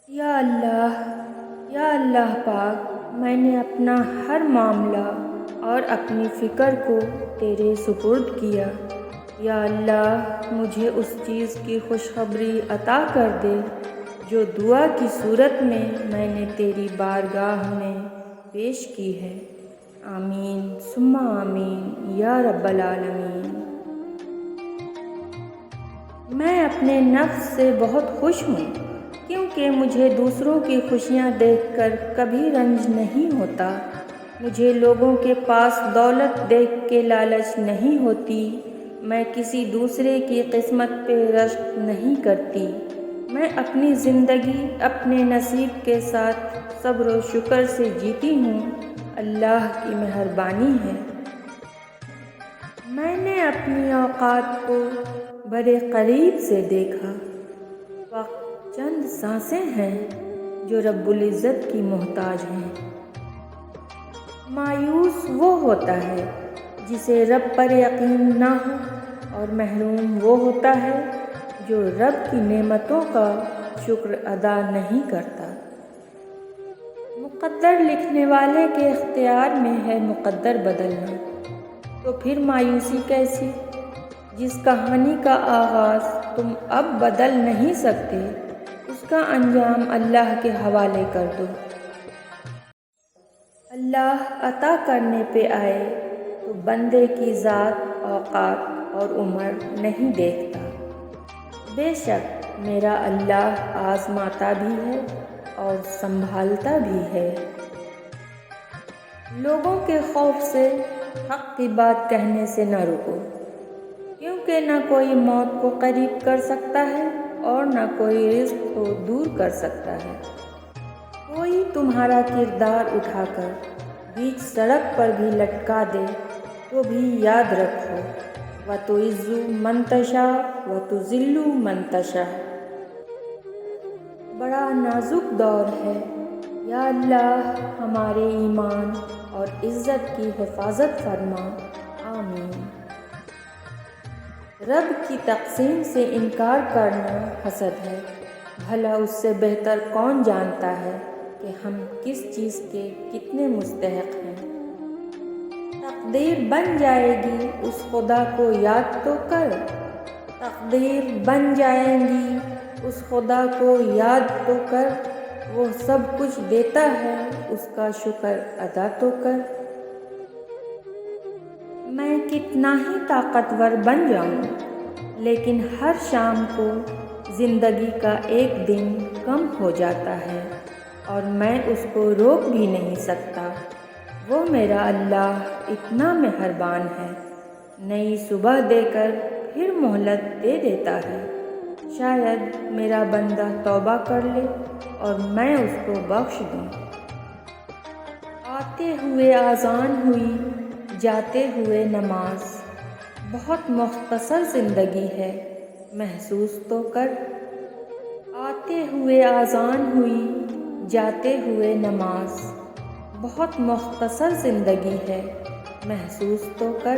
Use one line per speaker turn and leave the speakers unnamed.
یا اللہ پاک، میں نے اپنا ہر معاملہ اور اپنی فکر کو تیرے سپرد کیا۔ یا اللہ، مجھے اس چیز کی خوشخبری عطا کر دے جو دعا کی صورت میں نے تیری بارگاہ میں پیش کی ہے۔ آمین ثم آمین یا رب العالمین۔ میں اپنے نفس سے بہت خوش ہوں، کیونکہ مجھے دوسروں کی خوشیاں دیکھ کر کبھی رنج نہیں ہوتا۔ مجھے لوگوں کے پاس دولت دیکھ کے لالچ نہیں ہوتی۔ میں کسی دوسرے کی قسمت پہ رشک نہیں کرتی۔ میں اپنی زندگی اپنے نصیب کے ساتھ صبر و شکر سے جیتی ہوں۔ اللہ کی مہربانی ہے۔ میں نے اپنی اوقات کو بڑے قریب سے دیکھا۔ وقت چند سانسیں ہیں جو رب العزت کی محتاج ہیں۔ مایوس وہ ہوتا ہے جسے رب پر یقین نہ ہو، اور محروم وہ ہوتا ہے جو رب کی نعمتوں کا شکر ادا نہیں کرتا۔ مقدر لکھنے والے کے اختیار میں ہے مقدر بدلنا، تو پھر مایوسی کیسی؟ جس کہانی کا آغاز تم اب بدل نہیں سکتے، اس کا انجام اللہ کے حوالے کر دو۔ اللہ عطا کرنے پہ آئے تو بندے کی ذات، اوقات اور عمر نہیں دیکھتا۔ بے شک میرا اللہ آزماتا بھی ہے اور سنبھالتا بھی ہے۔ لوگوں کے خوف سے حق کی بات کہنے سے نہ رکو، کیونکہ نہ کوئی موت کو قریب کر سکتا ہے اور نہ کوئی رزق کو دور کر سکتا ہے۔ کوئی تمہارا کردار اٹھا کر بیچ سڑک پر بھی لٹکا دے تو بھی یاد رکھو، وَتُعِزُّ مَن تَشَاءُ وَتُذِلُّ مَن تَشَاءُ۔ بڑا نازک دور ہے۔ یا اللہ، ہمارے ایمان اور عزت کی حفاظت فرما۔ آمین۔ رب کی تقسیم سے انکار کرنا حسد ہے۔ بھلا اس سے بہتر کون جانتا ہے کہ ہم کس چیز کے کتنے مستحق ہیں؟ تقدیر بن جائے گی اس خدا کو یاد تو کر۔ تقدیر بن جائیں گی اس خدا کو یاد تو کر۔ وہ سب کچھ دیتا ہے، اس کا شکر ادا تو کر۔ میں کتنا ہی طاقتور بن جاؤں، لیکن ہر شام کو زندگی کا ایک دن کم ہو جاتا ہے، اور میں اس کو روک بھی نہیں سکتا۔ وہ میرا اللہ اتنا مہربان ہے، نئی صبح دے کر پھر مہلت دے دیتا ہے۔ شاید میرا بندہ توبہ کر لے اور میں اس کو بخش دوں۔ آتے ہوئے اذان ہوئی، جاتے ہوئے نماز۔ بہت مختصر زندگی ہے، محسوس تو کر۔ آتے ہوئے اذان ہوئی، جاتے ہوئے نماز۔ بہت مختصر زندگی ہے، محسوس تو کر۔